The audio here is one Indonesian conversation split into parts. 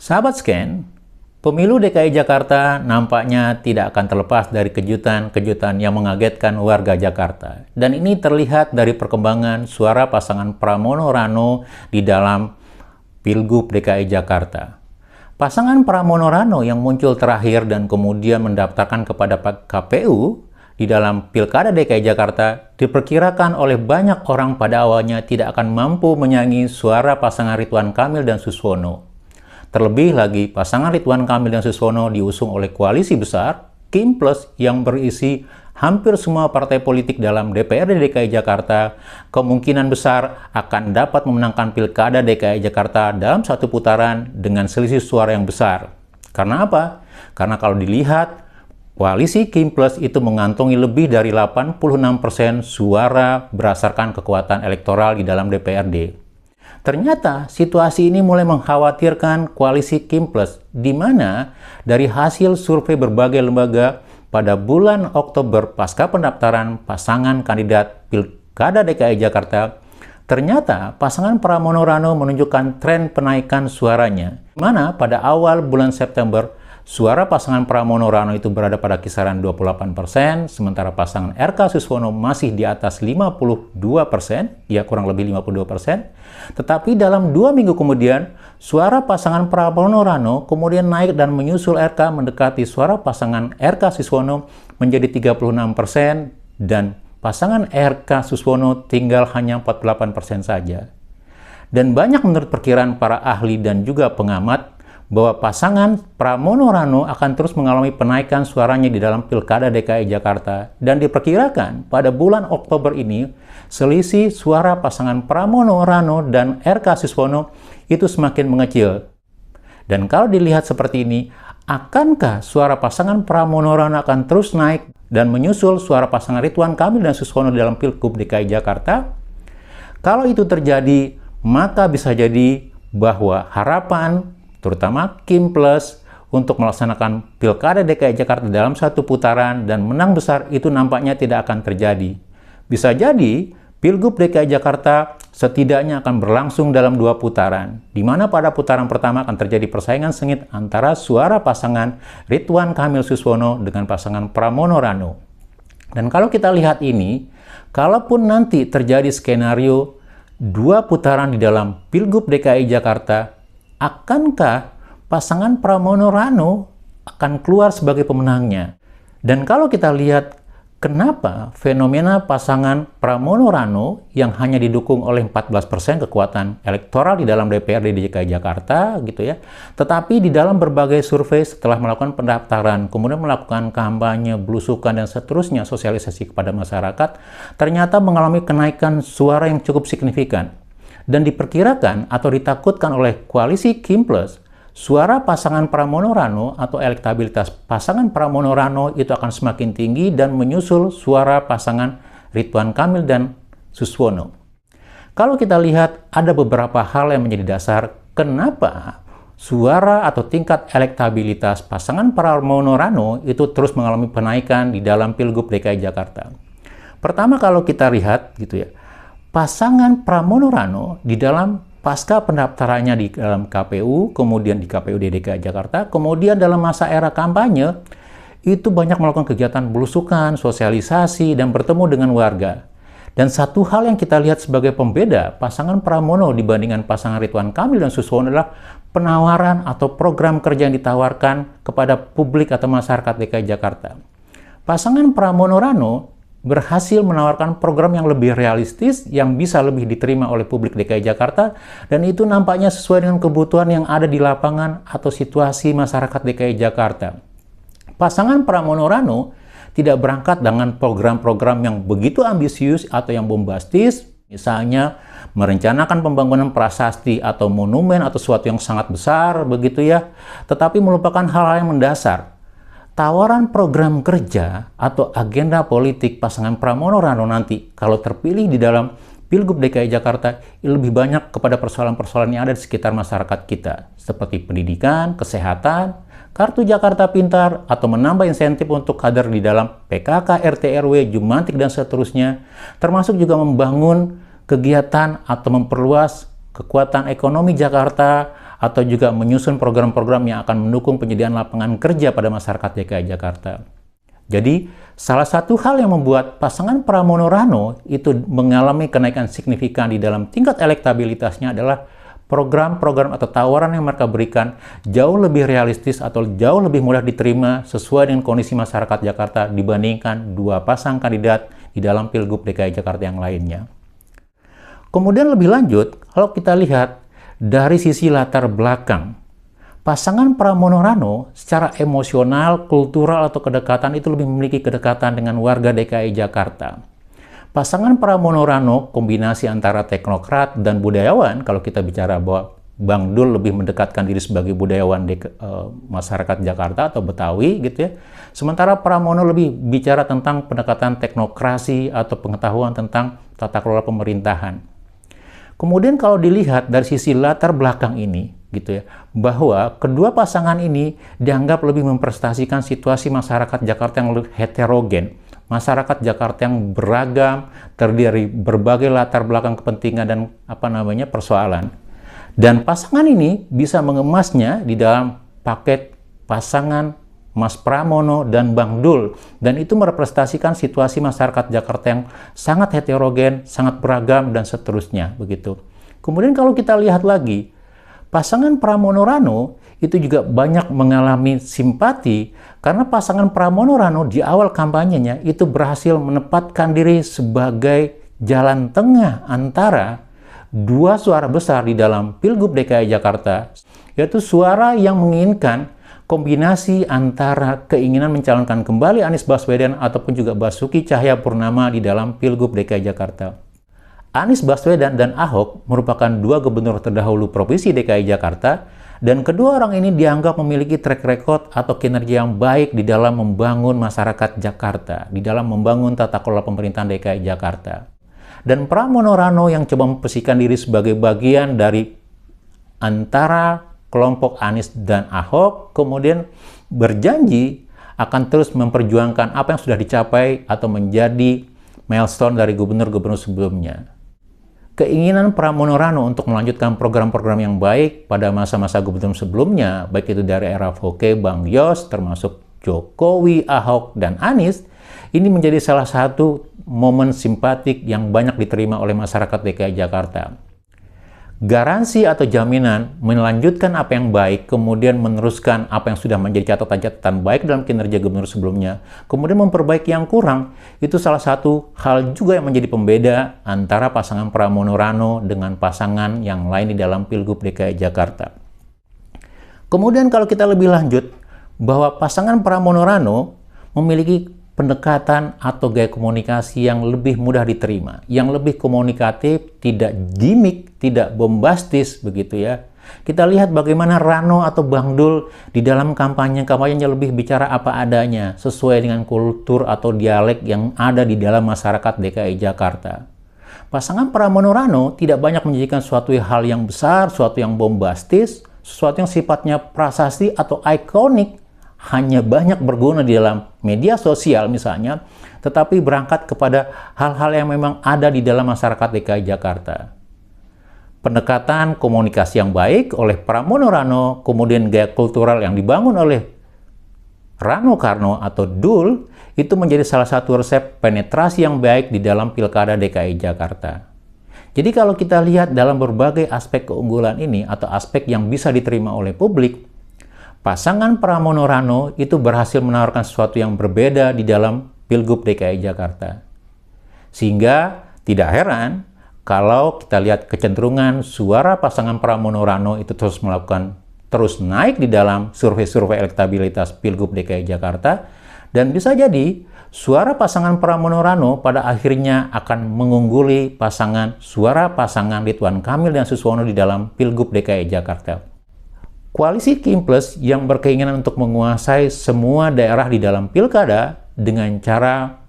Sahabat Scan, pemilu DKI Jakarta nampaknya tidak akan terlepas dari kejutan-kejutan yang mengagetkan warga Jakarta. Dan ini terlihat dari perkembangan suara pasangan Pramono Rano di dalam Pilgub DKI Jakarta. Pasangan Pramono Rano yang muncul terakhir dan kemudian mendaftarkan kepada KPU di dalam Pilkada DKI Jakarta diperkirakan oleh banyak orang pada awalnya tidak akan mampu menyaingi suara pasangan Ridwan Kamil dan Suswono. Terlebih lagi, pasangan Ridwan Kamil dan Suswono diusung oleh koalisi besar, Kim Plus, yang berisi hampir semua partai politik dalam DPRD DKI Jakarta, kemungkinan besar akan dapat memenangkan Pilkada DKI Jakarta dalam satu putaran dengan selisih suara yang besar. Karena apa? Karena kalau dilihat, koalisi Kim Plus itu mengantongi lebih dari 86% suara berdasarkan kekuatan elektoral di dalam DPRD. Ternyata situasi ini mulai mengkhawatirkan koalisi Kim Plus, di mana dari hasil survei berbagai lembaga pada bulan Oktober pasca pendaftaran pasangan kandidat Pilkada DKI Jakarta, ternyata pasangan Pramono Rano menunjukkan tren penaikan suaranya, di mana pada awal bulan September suara pasangan Pramono Rano itu berada pada kisaran 28%, sementara pasangan RK Suswono masih di atas 52%, ya kurang lebih 52%. Tetapi dalam 2 minggu kemudian, suara pasangan Pramono Rano kemudian naik dan menyusul RK mendekati suara pasangan RK Suswono menjadi 36% dan pasangan RK Suswono tinggal hanya 48% saja. Dan banyak menurut perkiraan para ahli dan juga pengamat, bahwa pasangan Pramono Rano akan terus mengalami penaikan suaranya di dalam Pilkada DKI Jakarta, dan diperkirakan pada bulan Oktober ini selisih suara pasangan Pramono Rano dan RK Suswono itu semakin mengecil. Dan kalau dilihat seperti ini, akankah suara pasangan Pramono Rano akan terus naik dan menyusul suara pasangan Ridwan Kamil dan Suswono dalam Pilgub DKI Jakarta? Kalau itu terjadi, maka bisa jadi bahwa harapan terutama Kim Plus untuk melaksanakan Pilkada DKI Jakarta dalam satu putaran dan menang besar itu nampaknya tidak akan terjadi. Bisa jadi Pilgub DKI Jakarta setidaknya akan berlangsung dalam 2 putaran, di mana pada putaran pertama akan terjadi persaingan sengit antara suara pasangan Ridwan Kamil Suswono dengan pasangan Pramono Rano. Dan kalau kita lihat ini, kalaupun nanti terjadi skenario 2 putaran di dalam Pilgub DKI Jakarta, akankah pasangan Pramono Rano akan keluar sebagai pemenangnya? Dan kalau kita lihat kenapa fenomena pasangan Pramono Rano yang hanya didukung oleh 14% kekuatan elektoral di dalam DPRD DKI Jakarta gitu ya, tetapi di dalam berbagai survei setelah melakukan pendaftaran, kemudian melakukan kampanye, belusukan dan seterusnya, sosialisasi kepada masyarakat, ternyata mengalami kenaikan suara yang cukup signifikan. Dan diperkirakan atau ditakutkan oleh koalisi Kim Plus, suara pasangan Pramono Rano atau elektabilitas pasangan Pramono Rano itu akan semakin tinggi dan menyusul suara pasangan Ridwan Kamil dan Suswono. Kalau kita lihat, ada beberapa hal yang menjadi dasar kenapa suara atau tingkat elektabilitas pasangan Pramono Rano itu terus mengalami penaikan di dalam Pilgub DKI Jakarta. Pertama, kalau kita lihat gitu ya, pasangan Pramono Rano di dalam pasca pendaftarannya di dalam KPU, kemudian di KPUD DKI Jakarta, kemudian dalam masa era kampanye, itu banyak melakukan kegiatan belusukan, sosialisasi, dan bertemu dengan warga. Dan satu hal yang kita lihat sebagai pembeda pasangan Pramono dibandingkan pasangan Ridwan Kamil dan Suswono adalah penawaran atau program kerja yang ditawarkan kepada publik atau masyarakat DKI Jakarta. Pasangan Pramono Rano berhasil menawarkan program yang lebih realistis, yang bisa lebih diterima oleh publik DKI Jakarta, dan itu nampaknya sesuai dengan kebutuhan yang ada di lapangan atau situasi masyarakat DKI Jakarta. Pasangan Pramono Rano tidak berangkat dengan program-program yang begitu ambisius atau yang bombastis, misalnya merencanakan pembangunan prasasti atau monumen atau sesuatu yang sangat besar, begitu ya, tetapi melupakan hal-hal yang mendasar. Tawaran program kerja atau agenda politik pasangan Pramono Rano nanti kalau terpilih di dalam Pilgub DKI Jakarta lebih banyak kepada persoalan-persoalan yang ada di sekitar masyarakat kita, seperti pendidikan, kesehatan, kartu Jakarta Pintar, atau menambah insentif untuk kader di dalam PKK, RT, RW, Jumantik, dan seterusnya, termasuk juga membangun kegiatan atau memperluas kekuatan ekonomi Jakarta atau juga menyusun program-program yang akan mendukung penyediaan lapangan kerja pada masyarakat DKI Jakarta. Jadi, salah satu hal yang membuat pasangan Pramono Rano itu mengalami kenaikan signifikan di dalam tingkat elektabilitasnya adalah program-program atau tawaran yang mereka berikan jauh lebih realistis atau jauh lebih mudah diterima sesuai dengan kondisi masyarakat Jakarta dibandingkan dua pasang kandidat di dalam Pilgub DKI Jakarta yang lainnya. Kemudian lebih lanjut, kalau kita lihat dari sisi latar belakang, pasangan Pramono Rano secara emosional, kultural, atau kedekatan itu lebih memiliki kedekatan dengan warga DKI Jakarta. Pasangan Pramono Rano kombinasi antara teknokrat dan budayawan, kalau kita bicara bahwa Bang Dul lebih mendekatkan diri sebagai budayawan masyarakat Jakarta atau Betawi gitu ya. Sementara Pramono lebih bicara tentang pendekatan teknokrasi atau pengetahuan tentang tata kelola pemerintahan. Kemudian kalau dilihat dari sisi latar belakang ini gitu ya, bahwa kedua pasangan ini dianggap lebih memprestasikan situasi masyarakat Jakarta yang lebih heterogen. Masyarakat Jakarta yang beragam, terdiri dari berbagai latar belakang kepentingan dan persoalan. Dan pasangan ini bisa mengemasnya di dalam paket pasangan Mas Pramono dan Bang Dul. Dan itu merepresentasikan situasi masyarakat Jakarta yang sangat heterogen, sangat beragam, dan seterusnya. Begitu. Kemudian kalau kita lihat lagi, pasangan Pramono Rano itu juga banyak mengalami simpati karena pasangan Pramono Rano di awal kampanyenya itu berhasil menempatkan diri sebagai jalan tengah antara dua suara besar di dalam Pilgub DKI Jakarta, yaitu suara yang menginginkan kombinasi antara keinginan mencalonkan kembali Anies Baswedan ataupun juga Basuki Cahayapurnama di dalam Pilgub DKI Jakarta. Anies Baswedan dan Ahok merupakan dua gubernur terdahulu Provinsi DKI Jakarta, dan kedua orang ini dianggap memiliki track record atau kinerja yang baik di dalam membangun masyarakat Jakarta, di dalam membangun tata kelola pemerintahan DKI Jakarta. Dan Pramono Rano yang coba memposisikan diri sebagai bagian dari antara kelompok Anies dan Ahok, kemudian berjanji akan terus memperjuangkan apa yang sudah dicapai atau menjadi milestone dari gubernur-gubernur sebelumnya. Keinginan Pramono Rano untuk melanjutkan program-program yang baik pada masa-masa gubernur sebelumnya, baik itu dari era Foke, Bang Yos, termasuk Jokowi, Ahok, dan Anies, ini menjadi salah satu momen simpatik yang banyak diterima oleh masyarakat DKI Jakarta. Garansi atau jaminan melanjutkan apa yang baik, kemudian meneruskan apa yang sudah menjadi catatan-catatan baik dalam kinerja gubernur sebelumnya, kemudian memperbaiki yang kurang, itu salah satu hal juga yang menjadi pembeda antara pasangan Pramono Rano dengan pasangan yang lain di dalam Pilgub DKI Jakarta. Kemudian kalau kita lebih lanjut, bahwa pasangan Pramono Rano memiliki pendekatan atau gaya komunikasi yang lebih mudah diterima, yang lebih komunikatif, tidak gimmick, tidak bombastis, begitu ya. Kita lihat bagaimana Rano atau Bang Dul di dalam kampanye-kampanyenya lebih bicara apa adanya, sesuai dengan kultur atau dialek yang ada di dalam masyarakat DKI Jakarta. Pasangan Pramono Rano tidak banyak menjadikan suatu hal yang besar, suatu yang bombastis, sesuatu yang sifatnya prasasti atau ikonik, hanya banyak berguna di dalam media sosial misalnya, tetapi berangkat kepada hal-hal yang memang ada di dalam masyarakat DKI Jakarta. Pendekatan komunikasi yang baik oleh Pramono Rano, kemudian gaya kultural yang dibangun oleh Rano Karno atau Dul, itu menjadi salah satu resep penetrasi yang baik di dalam Pilkada DKI Jakarta. Jadi kalau kita lihat dalam berbagai aspek keunggulan ini atau aspek yang bisa diterima oleh publik, pasangan Pramono Rano itu berhasil menawarkan sesuatu yang berbeda di dalam Pilgub DKI Jakarta. Sehingga tidak heran kalau kita lihat kecenderungan suara pasangan Pramono Rano itu terus naik di dalam survei-survei elektabilitas Pilgub DKI Jakarta, dan bisa jadi suara pasangan Pramono Rano pada akhirnya akan mengungguli suara pasangan Ridwan Kamil dan Suswono di dalam Pilgub DKI Jakarta. Koalisi Kim Plus yang berkeinginan untuk menguasai semua daerah di dalam pilkada dengan cara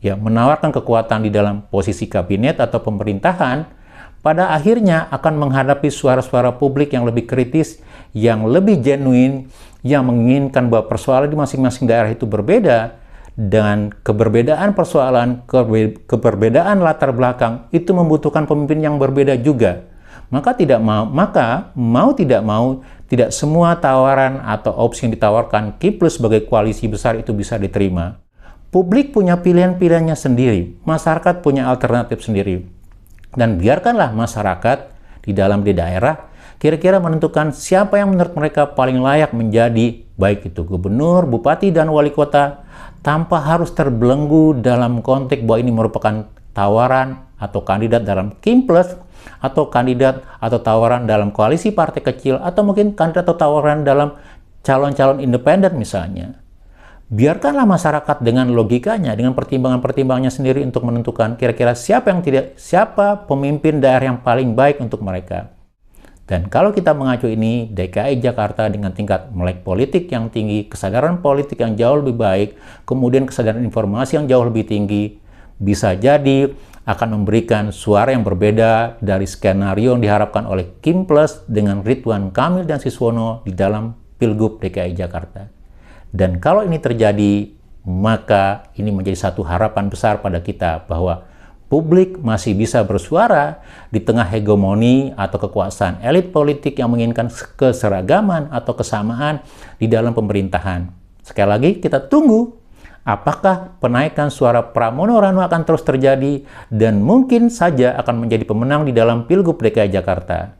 menawarkan kekuatan di dalam posisi kabinet atau pemerintahan, pada akhirnya akan menghadapi suara-suara publik yang lebih kritis, yang lebih genuine, yang menginginkan bahwa persoalan di masing-masing daerah itu berbeda, dan keberbedaan persoalan, keberbedaan latar belakang itu membutuhkan pemimpin yang berbeda juga. Maka mau tidak mau, tidak semua tawaran atau opsi yang ditawarkan Kiples sebagai koalisi besar itu bisa diterima. Publik punya pilihan-pilihannya sendiri, masyarakat punya alternatif sendiri. Dan biarkanlah masyarakat di daerah kira-kira menentukan siapa yang menurut mereka paling layak menjadi baik itu gubernur, bupati, dan wali kota, tanpa harus terbelenggu dalam konteks bahwa ini merupakan tawaran atau kandidat dalam Kiples, atau kandidat atau tawaran dalam koalisi partai kecil, atau mungkin kandidat atau tawaran dalam calon-calon independen misalnya. Biarkanlah masyarakat dengan logikanya, dengan pertimbangan-pertimbangannya sendiri untuk menentukan kira-kira siapa pemimpin daerah yang paling baik untuk mereka. Dan kalau kita mengacu ini, DKI Jakarta dengan tingkat melek politik yang tinggi, kesadaran politik yang jauh lebih baik, kemudian kesadaran informasi yang jauh lebih tinggi, bisa jadi akan memberikan suara yang berbeda dari skenario yang diharapkan oleh Kiples dengan Ridwan Kamil dan Siswono di dalam Pilgub DKI Jakarta. Dan kalau ini terjadi, maka ini menjadi satu harapan besar pada kita bahwa publik masih bisa bersuara di tengah hegemoni atau kekuasaan elit politik yang menginginkan keseragaman atau kesamaan di dalam pemerintahan. Sekali lagi, kita tunggu apakah penaikan suara Pramono Ranu akan terus terjadi dan mungkin saja akan menjadi pemenang di dalam Pilgub DKI Jakarta.